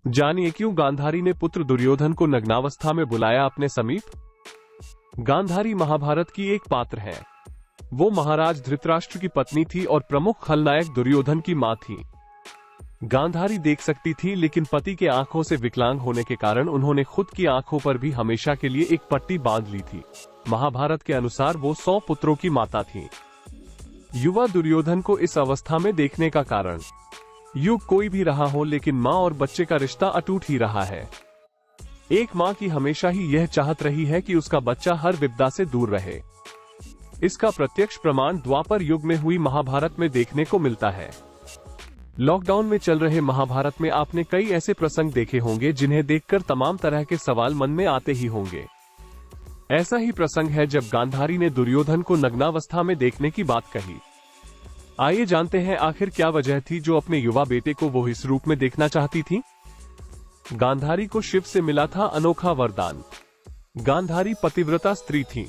जानिए क्यों गांधारी ने पुत्र दुर्योधन को नग्नावस्था में बुलाया अपने समीप। गांधारी महाभारत की एक पात्र है। वो महाराज धृतराष्ट्र की पत्नी थी और प्रमुख खलनायक दुर्योधन की मां थी। गांधारी देख सकती थी, लेकिन पति के आंखों से विकलांग होने के कारण उन्होंने खुद की आंखों पर भी हमेशा के लिए एक पट्टी बांध ली थी। महाभारत के अनुसार वो 100 पुत्रों की माता थी। युवा दुर्योधन को इस अवस्था में देखने का कारण युग कोई भी रहा हो, लेकिन मां और बच्चे का रिश्ता अटूट ही रहा है। एक मां की हमेशा ही यह चाहत रही है कि उसका बच्चा हर विपदा से दूर रहे। इसका प्रत्यक्ष प्रमाण द्वापर युग में हुई महाभारत में देखने को मिलता है। लॉकडाउन में चल रहे महाभारत में आपने कई ऐसे प्रसंग देखे होंगे जिन्हें देखकर तमाम तरह के सवाल मन में आते ही होंगे। ऐसा ही प्रसंग है जब गांधारी ने दुर्योधन को नग्नावस्था में देखने की बात कही। आइए जानते हैं आखिर क्या वजह थी जो अपने युवा बेटे को वो इस रूप में देखना चाहती थी। गांधारी को शिव से मिला था अनोखा वरदान। गांधारी पतिव्रता स्त्री थी।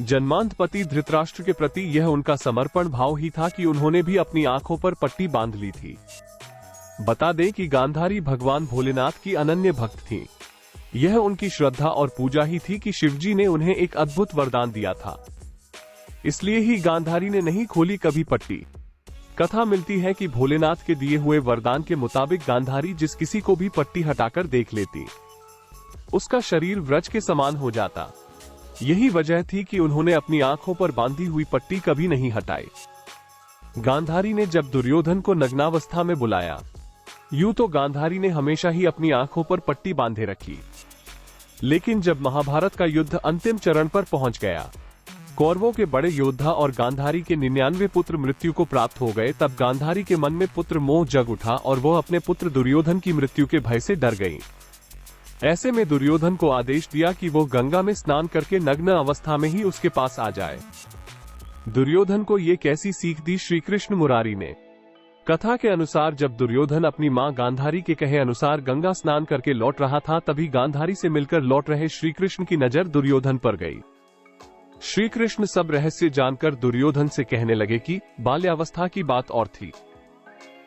जन्मांत पति धृतराष्ट्र के प्रति यह उनका समर्पण भाव ही था कि उन्होंने भी अपनी आंखों पर पट्टी बांध ली थी। बता दें कि गांधारी भगवान भोलेनाथ की अनन्य भक्त थी। यह उनकी श्रद्धा और पूजा ही थी कि शिवजी ने उन्हें एक अद्भुत वरदान दिया था। इसलिए ही गांधारी ने नहीं खोली कभी पट्टी। कथा मिलती है कि भोलेनाथ के दिए हुए वरदान के मुताबिक गांधारी जिस किसी को भी पट्टी हटाकर देख लेती, उसका शरीर व्रज के समान हो जाता। यही वजह थी कि उन्होंने अपनी आंखों पर बांधी हुई पट्टी कभी नहीं हटाई। गांधारी ने जब दुर्योधन को नग्नावस्था में बुलाया, यूं तो गांधारी ने हमेशा ही अपनी आंखों पर पट्टी बांधे रखी, लेकिन जब महाभारत का युद्ध अंतिम चरण पर पहुंच गया, कौरवों के बड़े योद्धा और गांधारी के 99 पुत्र मृत्यु को प्राप्त हो गए, तब गांधारी के मन में पुत्र मोह जग उठा और वह अपने पुत्र दुर्योधन की मृत्यु के भय से डर गई। ऐसे में दुर्योधन को आदेश दिया कि वो गंगा में स्नान करके नग्न अवस्था में ही उसके पास आ जाए। दुर्योधन को ये कैसी सीख दी श्री कृष्ण मुरारी ने। कथा के अनुसार जब दुर्योधन अपनी मां गांधारी के कहे अनुसार गंगा स्नान करके लौट रहा था, तभी गांधारी से मिलकर लौट रहे श्री कृष्ण की नजर दुर्योधन पर गई। श्री कृष्ण सब रहस्य जानकर दुर्योधन से कहने लगे कि बाल्यावस्था की बात और थी,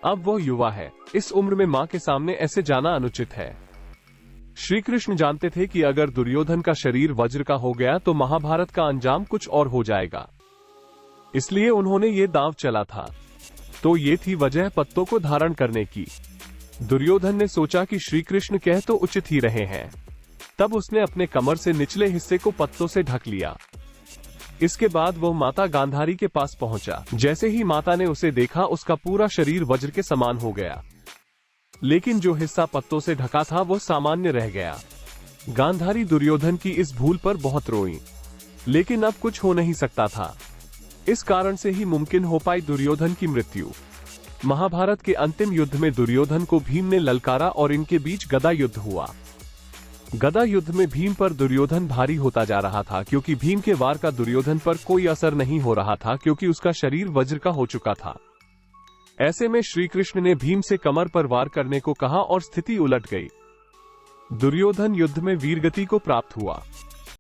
अब वो युवा है, इस उम्र में मां के सामने ऐसे जाना अनुचित है। श्री कृष्ण जानते थे कि अगर दुर्योधन का शरीर वज्र का हो गया तो महाभारत का अंजाम कुछ और हो जाएगा, इसलिए उन्होंने ये दांव चला था। तो ये थी वजह पत्तों को धारण करने की। दुर्योधन ने सोचा कि श्री कृष्ण कह तो उचित ही रहे हैं, तब उसने अपने कमर से निचले हिस्से को पत्तों से ढक लिया। इसके बाद वो माता गांधारी के पास पहुंचा। जैसे ही माता ने उसे देखा, उसका पूरा शरीर वज्र के समान हो गया, लेकिन जो हिस्सा पत्तों से ढका था वो सामान्य रह गया। गांधारी दुर्योधन की इस भूल पर बहुत रोई, लेकिन अब कुछ हो नहीं सकता था। इस कारण से ही मुमकिन हो पाई दुर्योधन की मृत्यु। महाभारत के अंतिम युद्ध में दुर्योधन को भीम ने ललकारा और इनके बीच गदा युद्ध हुआ। गदा युद्ध में भीम पर दुर्योधन भारी होता जा रहा था, क्योंकि भीम के वार का दुर्योधन पर कोई असर नहीं हो रहा था, क्योंकि उसका शरीर वज्र का हो चुका था। ऐसे में श्री कृष्ण ने भीम से कमर पर वार करने को कहा और स्थिति उलट गई। दुर्योधन युद्ध में वीरगति को प्राप्त हुआ।